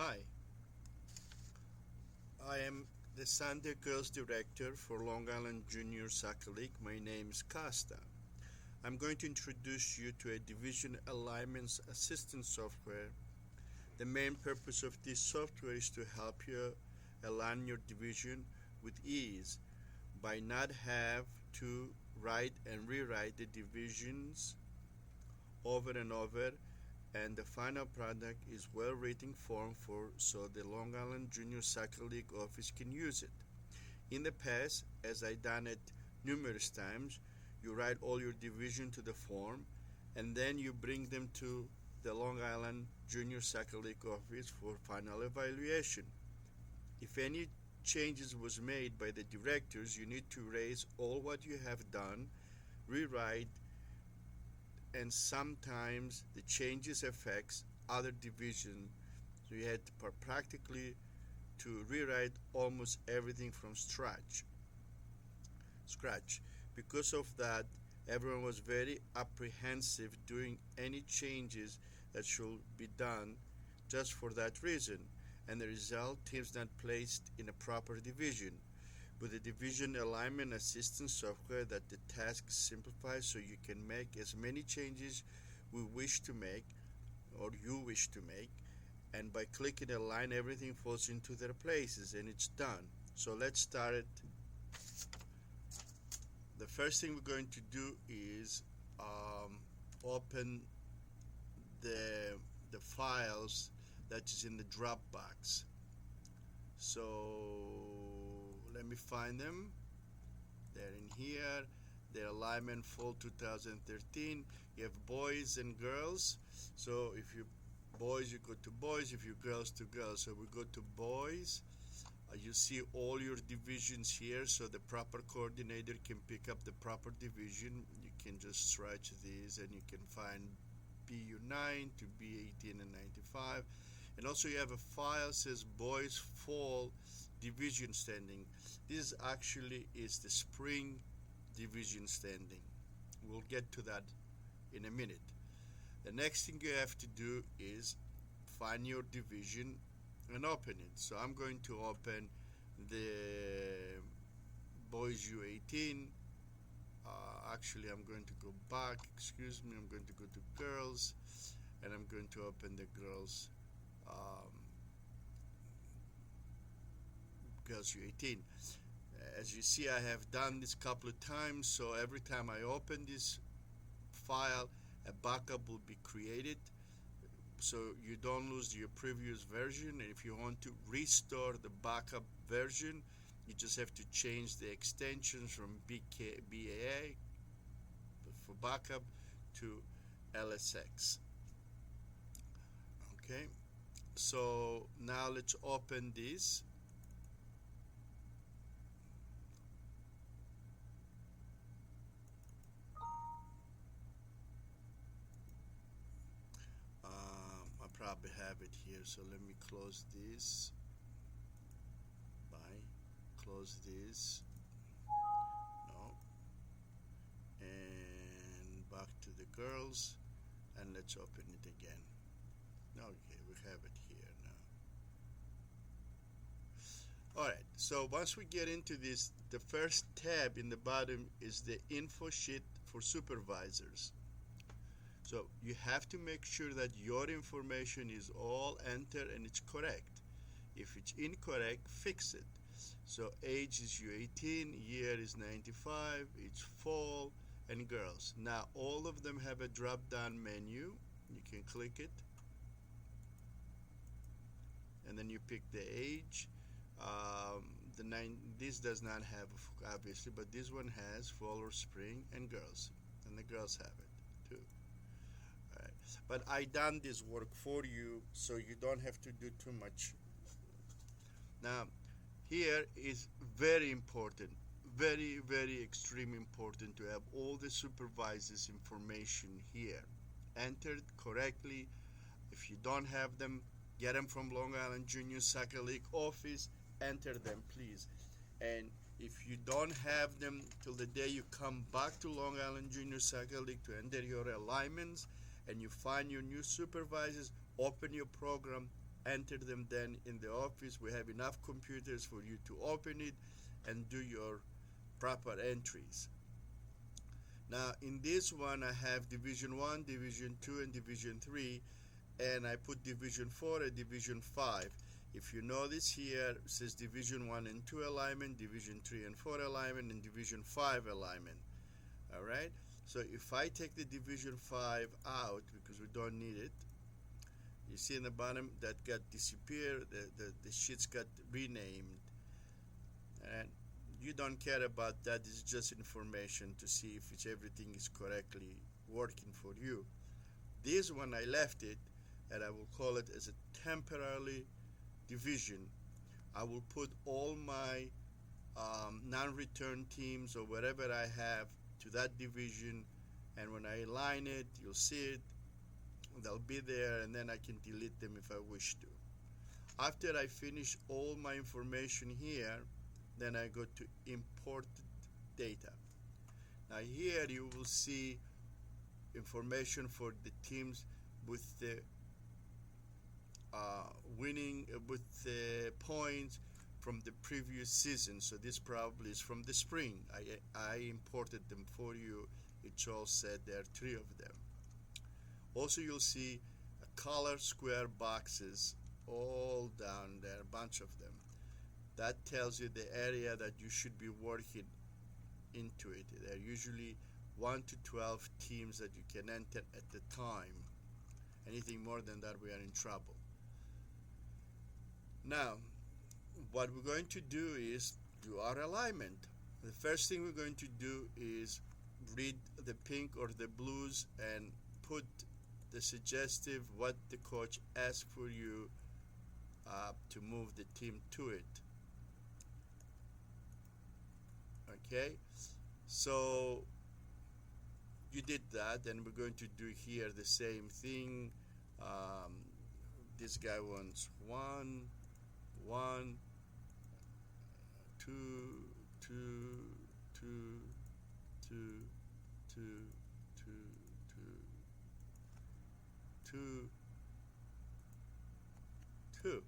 Hi, I am the Sunday Girls Director for Long Island Junior Soccer League. My name is Costa. I'm going to introduce you to a division alignment assistance software. The main purpose of this software is to help you align your division with ease by not have to write and rewrite the divisions over and over, and the final product is well-written form so the Long Island Junior Soccer League office can use it. In the past, as I done it numerous times, you write all your division to the form and then you bring them to the Long Island Junior Soccer League office for final evaluation. If any changes was made by the directors, you need to erase all what you have done, rewrite, and sometimes the changes affects other divisions, so you had practically to rewrite almost everything from scratch. Because of that, everyone was very apprehensive doing any changes that should be done just for that reason, and the result, teams not placed in a proper division. With the division alignment assistance software, that the task simplifies so you can make as many changes we wish to make or you wish to make, and by clicking align, everything falls into their places and it's done. So let's start it. The first thing we're going to do is open the files that is in the Dropbox. So let me find them. They're in here. Their alignment fall 2013. You have boys and girls. So if you boys, you go to boys. If you girls, to girls. So we go to boys. You see all your divisions here, so the proper coordinator can pick up the proper division. You can just stretch these and you can find BU9 to B18 and 95. And also you have a file says boys fall division standing. This actually is the spring division standing. We'll get to that in a minute. The next thing you have to do is find your division and open it. So I'm going to open the boys U18. Actually, I'm going to go back. Excuse me. I'm going to go to girls, and I'm going to open the girls girls U18. As you see, I have done this a couple of times. So every time I open this file, a backup will be created, so you don't lose your previous version. And if you want to restore the backup version, you just have to change the extensions from BAA for backup to LSX. Okay, so now let's open this. I probably have it here, so let me close this. Close this. No. And back to the girls, and let's open it again. Okay, we have it here now. Alright, so once we get into this, the first tab in the bottom is the info sheet for supervisors. So you have to make sure that your information is all entered and it's correct. If it's incorrect, fix it. So age is U18, year is 95, it's fall, and girls. Now all of them have a drop-down menu. You can click it, and then you pick the age. This does not have, obviously, but this one has fall or spring, and girls, and the girls have it too. All right. But I done this work for you, so you don't have to do too much. Now here is very important, very, very extreme important to have all the supervisors information here entered correctly. If you don't have them, get them from Long Island Junior Soccer League office, enter them please. And if you don't have them till the day you come back to Long Island Junior Soccer League to enter your alignments and you find your new supervisors, open your program, enter them then in the office. We have enough computers for you to open it and do your proper entries. Now in this one I have Division 1, Division 2, and Division 3, and I put Division 4 and Division 5. If you notice here, it says Division 1 and 2 alignment, Division 3 and 4 alignment, and Division 5 alignment. Alright, so if I take the Division 5 out because we don't need it, you see in the bottom that got disappeared, the sheets got renamed, and you don't care about that. It's just information to see if everything is correctly working for you. This one I left it, and I will call it as a temporary division. I will put all my non-return teams or whatever I have to that division, and when I align it, you'll see it. They'll be there, and then I can delete them if I wish to. After I finish all my information here, then I go to import data. Now here you will see information for the teams with the winning with the points from the previous season. So this probably is from the spring. I imported them for you. It's all set there, 3 of them. Also you'll see color square boxes all down there, a bunch of them. That tells you the area that you should be working into it. There are usually 1 to 12 teams that you can enter at the time. Anything more than that, we are in trouble. Now, what we're going to do is do our alignment. The first thing we're going to do is read the pink or the blues and put the suggestive what the coach asked for you to move the team to it. Okay, so you did that, and we're going to do here the same thing. This guy wants 1, 1, 2, 2, 2, 2, 2, 2, 2, 2, 2.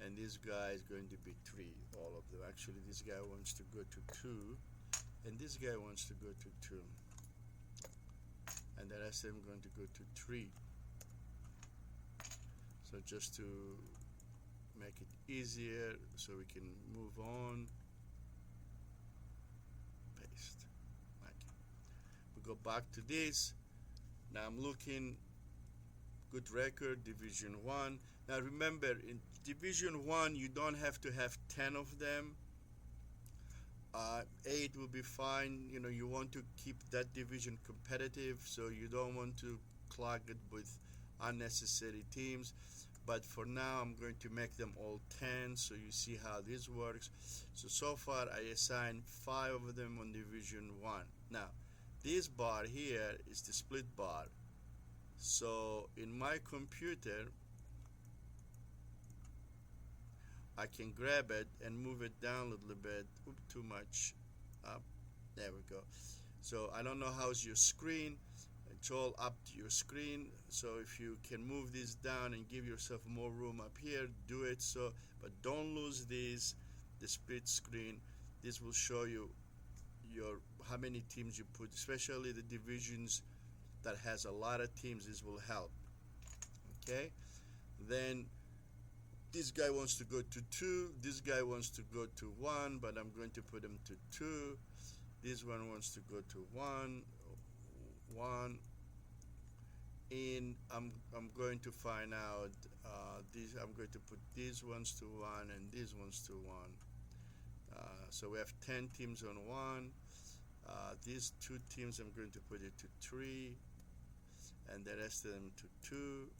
And this guy is going to be 3, all of them. Actually, this guy wants to go to 2, and this guy wants to go to 2. And the rest of them going to go to 3. So just to make it easier so we can move on, paste. Okay. We go back to this. Now I'm looking, good record, Division 1. Now remember, in Division 1 you don't have to have 10 of them. 8 will be fine. You know, you want to keep that division competitive, so you don't want to clog it with unnecessary teams. But for now I'm going to make them all 10 so you see how this works. So far I assigned 5 of them on Division 1. Now this bar here is the split bar. So in my computer I can grab it and move it down a little bit. Oop, too much up. There we go. So I don't know how's your screen. It's all up to your screen. So if you can move this down and give yourself more room up here, do it. So, but don't lose this, the split screen. This will show you your how many teams you put, especially the divisions that has a lot of teams. This will help. Okay. Then this guy wants to go to 2. This guy wants to go to 1, but I'm going to put him to 2. This one wants to go to 1, 1. And I'm going to find out these. I'm going to put these ones to 1 and these ones to 1. So we have 10 teams on 1. These 2 teams I'm going to put it to 3, and the rest of them to 2.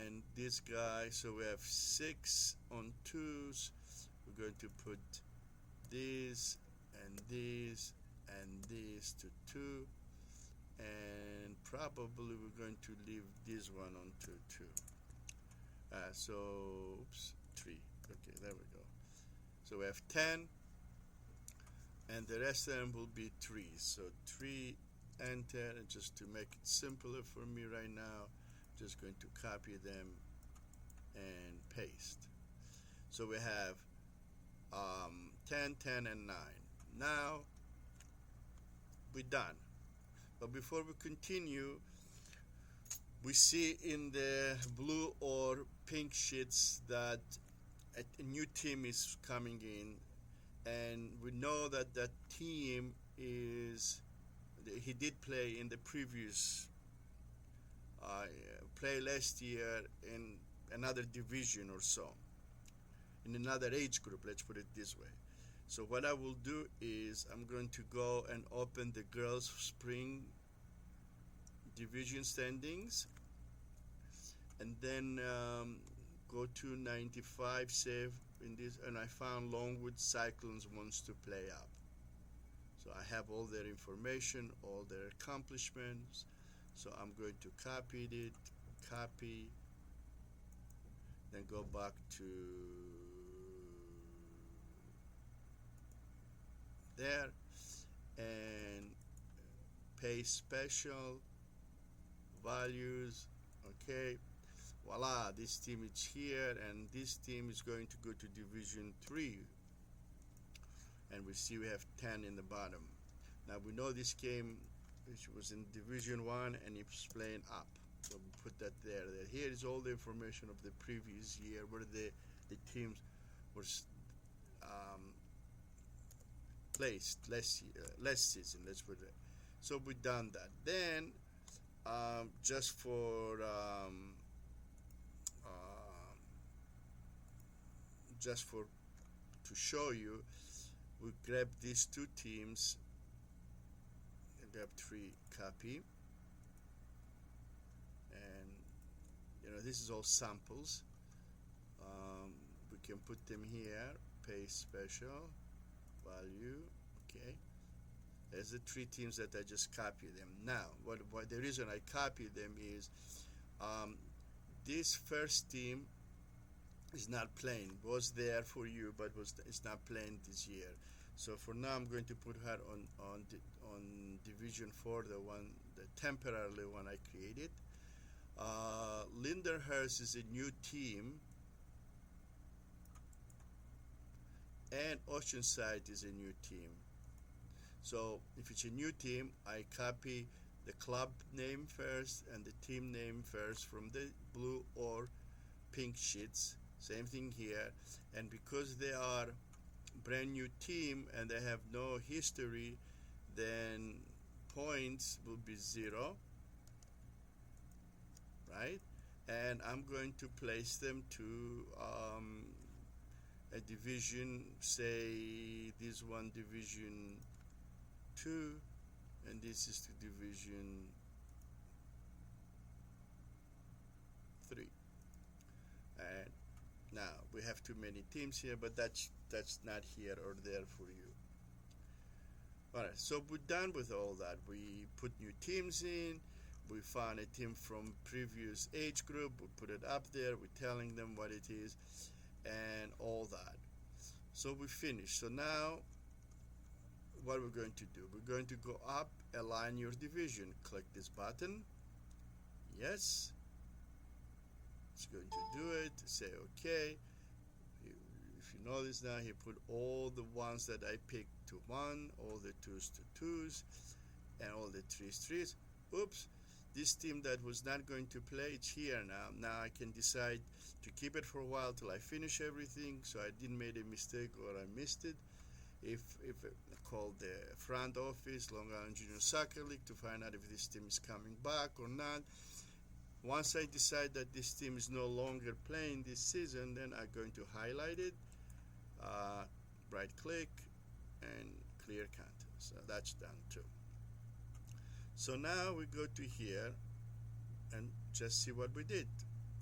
And this guy, so we have 6 on 2s. We're going to put these and these and these to 2, and probably we're going to leave this one on to 2. So oops, 3. Okay, there we go. So we have 10, and the rest of them will be 3. So 3 enter, and just to make it simpler for me right now, just going to copy them and paste. So we have 10, 10, and 9. Now we're done. But before we continue, we see in the blue or pink sheets that a new team is coming in, and we know that that team he did play in the previous play last year in another division or so, in another age group, let's put it this way. So what I will do is I'm going to go and open the girls spring division standings, and then go to 95, save in this, and I found Longwood Cyclones wants to play up. So I have all their information, all their accomplishments. So I'm going to copy it, copy, then go back to there and paste special values. Okay, voila, this team is here, and this team is going to go to Division 3, and we see we have 10 in the bottom. Now we know this game, which was in Division 1, and it's playing up, so we put that there. Here is all the information of the previous year where the teams were placed last season, let's put it. So we've done that. Then just for to show you, we grab these two teams, grab 3, copy, and this is all samples. We can put them here, paste special value. Okay, there's the 3 teams that I just copied them. Now what the reason I copy them is this first team is not playing, was there for you, but it's not playing this year. So for now I'm going to put her on Division 4, the temporarily one I created. Lindenhurst is a new team, and Oceanside is a new team. So if it's a new team, I copy the club name first and the team name first from the blue or pink sheets. Same thing here. And because they are brand new team and they have no history, then points will be 0, right? And I'm going to place them to a division, say this one Division 2, and this is to Division 3. And now we have too many teams here, but that's not here or there for you. Alright, so we're done with all that. We put new teams in, we found a team from previous age group, we put it up there, we're telling them what it is and all that. So we finished. So now what we're going to do, we're going to go up, align your division, click this button, yes, it's going to do it, say okay. If you notice now, he put all the ones that I picked to 1, all the 2s to 2s, and all the 3s 3s. Oops, this team that was not going to play, it's here now. Now I can decide to keep it for a while till I finish everything, so I didn't make a mistake or I missed it. If I call the front office, Long Island Junior Soccer League, to find out if this team is coming back or not. Once I decide that this team is no longer playing this season, then I'm going to highlight it, right click, and clear content. So that's done too. So now we go to here and just see what we did.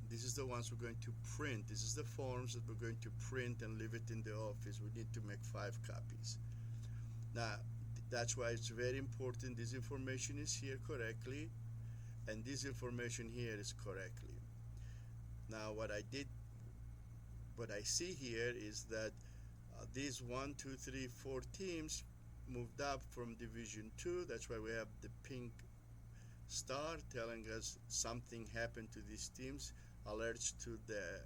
This is the ones we're going to print. This is the forms that we're going to print and leave it in the office. We need to make 5 copies. Now, that's why it's very important this information is here correctly, and this information here is correctly. Now, what I see here is that these 1, 2, 3, 4 teams moved up from Division 2. That's why we have the pink star telling us something happened to these teams, alerts to the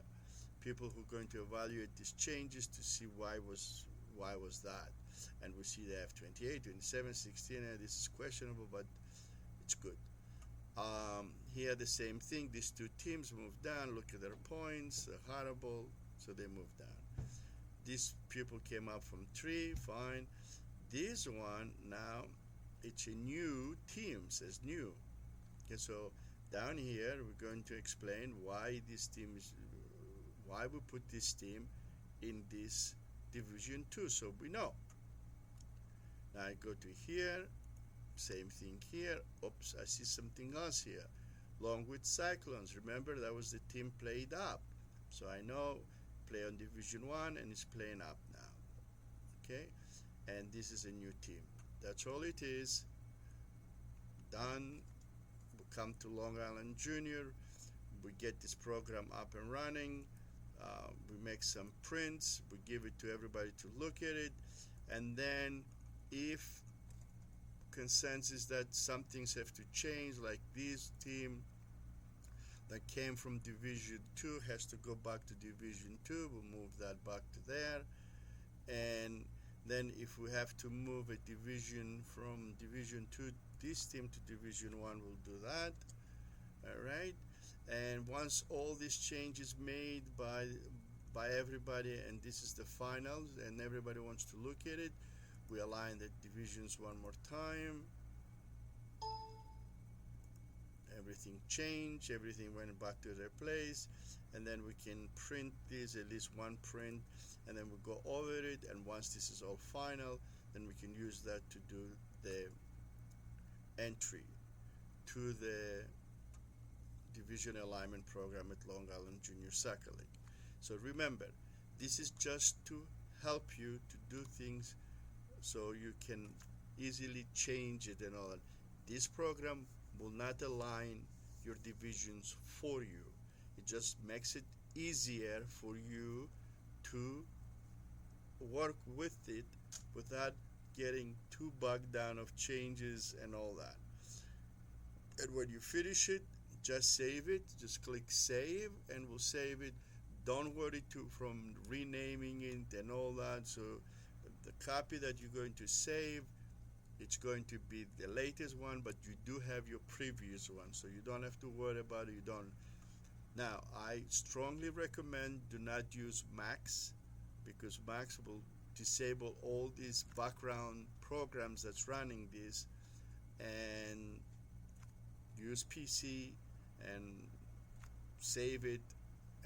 people who are going to evaluate these changes to see why was that. And we see they have 28, 27, 16, and this is questionable, but it's good. Here the same thing, these two teams moved down, look at their points, they're horrible, so they moved down. These people came up from 3, fine. This one now, it's a new team, says new. Okay, so down here we're going to explain why this team is, why we put this team in this Division 2, so we know. Now I go to here, same thing here. Oops, I see something else here. Longwood Cyclones, remember that was the team played up. So I know, play on Division 1 and it's playing up now. Okay, and this is a new team. That's all it is. Done. We come to Long Island Junior. We get this program up and running. We make some prints. We give it to everybody to look at it. And then if consensus that some things have to change, like this team that came from Division 2 has to go back to Division 2, we'll move that back to there. And then if we have to move a division from Division 2, this team to Division 1, we'll do that. All right. And once all these changes made by everybody, and this is the finals, and everybody wants to look at it, we align the divisions one more time. Everything changed, everything went back to their place, and then we can print this, at least one print, and then we go over it, and once this is all final, then we can use that to do the entry to the division alignment program at Long Island Junior Soccer League. So remember, this is just to help you to do things so you can easily change it and all that. This program will not align your divisions for you. It just makes it easier for you to work with it without getting too bogged down of changes and all that. And when you finish it, just save it. Just click save, and we'll save it. Don't worry from renaming it and all that. So the copy that you're going to save, it's going to be the latest one, but you do have your previous one, so you don't have to worry about it. You don't. Now, I strongly recommend do not use Macs, because Macs will disable all these background programs that's running this, and use PC and save it,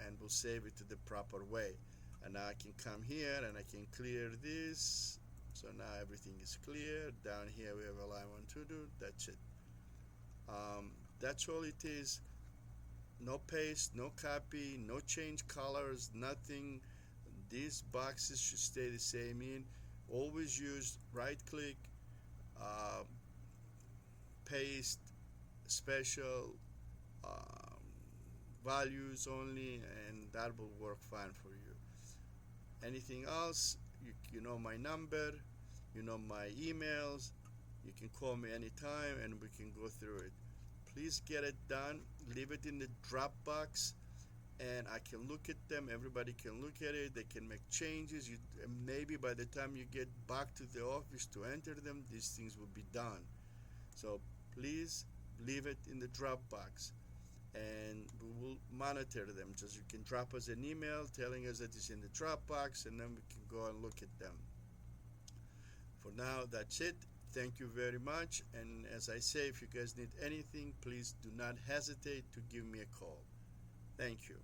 and we'll save it to the proper way. And now I can come here and I can clear this. So now everything is clear. Down here we have a line 1 to do. That's it. That's all it is. No paste, no copy, no change colors, nothing. These boxes should stay the same in. Always use right click, paste, special, values only, and that will work fine for you. Anything else, you know my number, you know my emails, you can call me anytime and we can go through it. Please get it done, leave it in the Dropbox, and I can look at them, everybody can look at it, they can make changes. Maybe by the time you get back to the office to enter them, these things will be done. So please leave it in the Dropbox, and we will monitor them. Just you can drop us an email telling us that it's in the Dropbox, and then we can go and look at them. For now, that's it. Thank you very much, and as I say, if you guys need anything, please do not hesitate to give me a call. Thank you.